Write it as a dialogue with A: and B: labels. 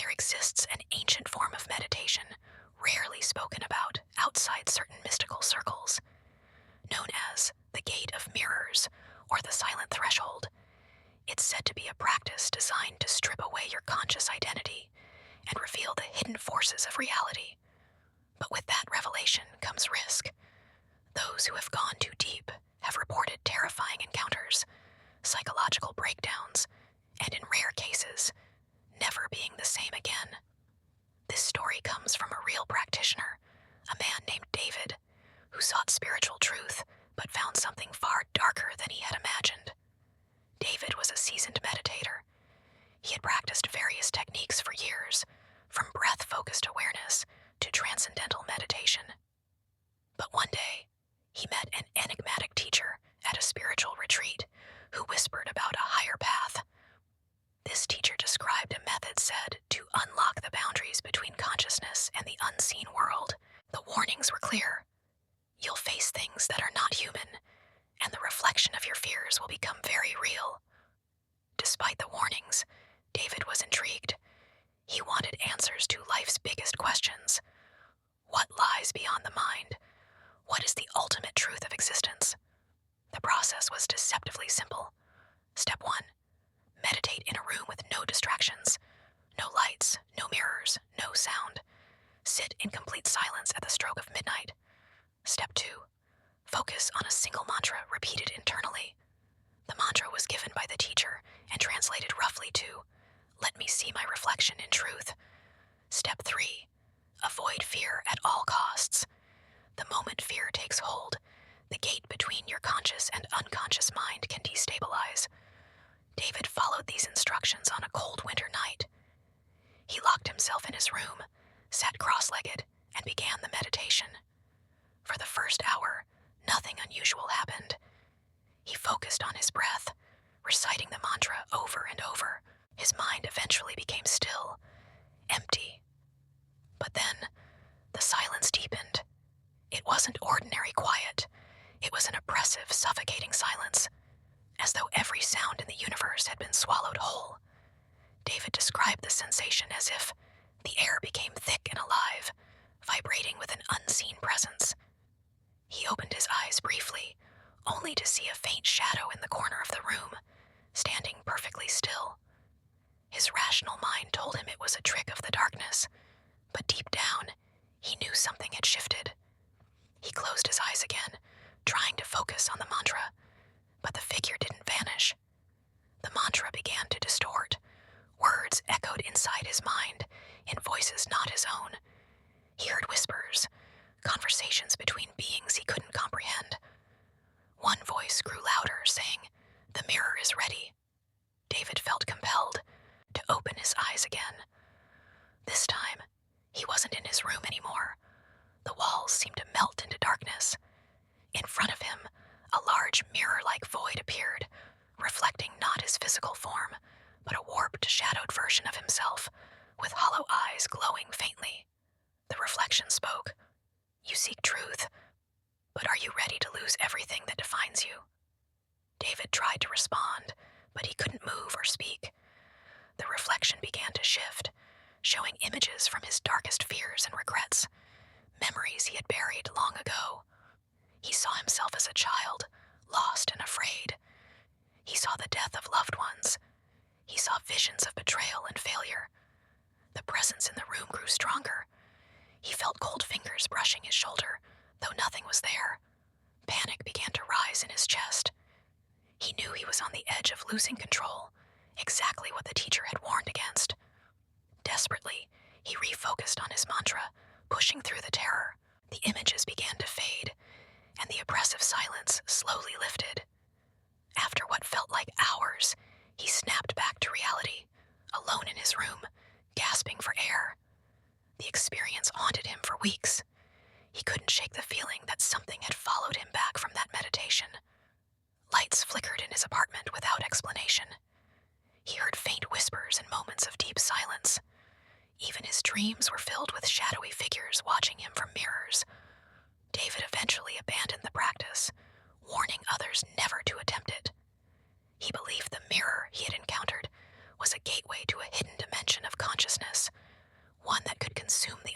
A: There exists an ancient form of meditation, rarely spoken about outside certain mystical circles, known as the Gate of Mirrors or the Silent Threshold. It's said to be a practice designed to strip away your conscious identity and reveal the hidden forces of reality. But with that revelation comes risk. Those who have gone too deep have reported terrifying encounters, psychological breakdowns, and in rare cases, never being the same again. This story comes from a real practitioner, a man named David, who sought spiritual truth but found something far darker than he had imagined. David was a seasoned meditator. He had practiced various techniques for years, from breath-focused awareness to transcendental meditation. But one day, he met an enigmatic teacher at a spiritual retreat who whispered about a higher path. This teacher described a method said to unlock the boundaries between consciousness and the unseen world. The warnings were clear. You'll face things that are not human, and the reflection of your fears will become very real. Despite the warnings, David was intrigued. He wanted answers to life's biggest questions. What lies beyond the mind? What is the ultimate truth of existence? The process was deceptively simple. Step 1. Meditate in a room with no distractions. No lights, no mirrors, no sound. Sit in complete silence at the stroke of midnight. Step 2. Focus on a single mantra repeated internally. The mantra was given by the teacher and translated roughly to, "Let me see my reflection in truth." Step 3. Avoid fear at all costs. The moment fear takes hold, the gate between your conscious and unconscious mind can destabilize. David followed these instructions on a cold winter night. He locked himself in his room, sat cross-legged, and began the meditation. For the first hour, nothing unusual happened. He focused on his breath, reciting the mantra over and over. His mind eventually became still, empty. But then, the silence deepened. It wasn't ordinary quiet. It was an oppressive, suffocating silence, as though every sound in the universe had been swallowed whole. David described the sensation as if the air became thick and alive, vibrating with an unseen presence. He opened his eyes briefly, only to see a faint shadow in the corner of the room, standing perfectly still. His rational mind told him it was a trick of the darkness, but deep down, he knew something had shifted. He closed his eyes again, trying to focus on the mantra, but the figure didn't vanish. The mantra began to distort. Words echoed inside his mind, in voices not his own. He heard whispers, conversations between beings he couldn't comprehend. One voice grew louder, saying, "The mirror is ready." David felt compelled to open his eyes again. This time, he wasn't in his room anymore. The walls seemed to melt into darkness. In front of him, a large mirror-like void appeared, reflecting not his physical form, but a warped, shadowed version of himself, with hollow eyes glowing faintly. The reflection spoke. "You seek truth, but are you ready to lose everything that defines you?" David tried to respond, but he couldn't move or speak. The reflection began to shift, showing images from his darkest fears and regrets, memories he had buried long ago. He saw himself as a child, lost and afraid. He saw the death of loved ones. He saw visions of betrayal and failure. The presence in the room grew stronger. He felt cold fingers brushing his shoulder, though nothing was there. Panic began to rise in his chest. He knew he was on the edge of losing control, exactly what the teacher had warned against. Desperately, he refocused on his mantra, pushing through the terror. The images began to fade, and the oppressive silence slowly lifted. After what felt like hours, he snapped back to reality, alone in his room, gasping for air. The experience haunted him for weeks. He couldn't shake the feeling that something had followed him back from that meditation. Lights flickered in his apartment without explanation. He heard faint whispers and moments of deep silence. Even his dreams were filled with shadowy figures watching him from mirrors. David eventually abandoned the practice, warning others never to attempt it. He believed the mirror he had encountered was a gateway to a hidden dimension of consciousness, one that could consume the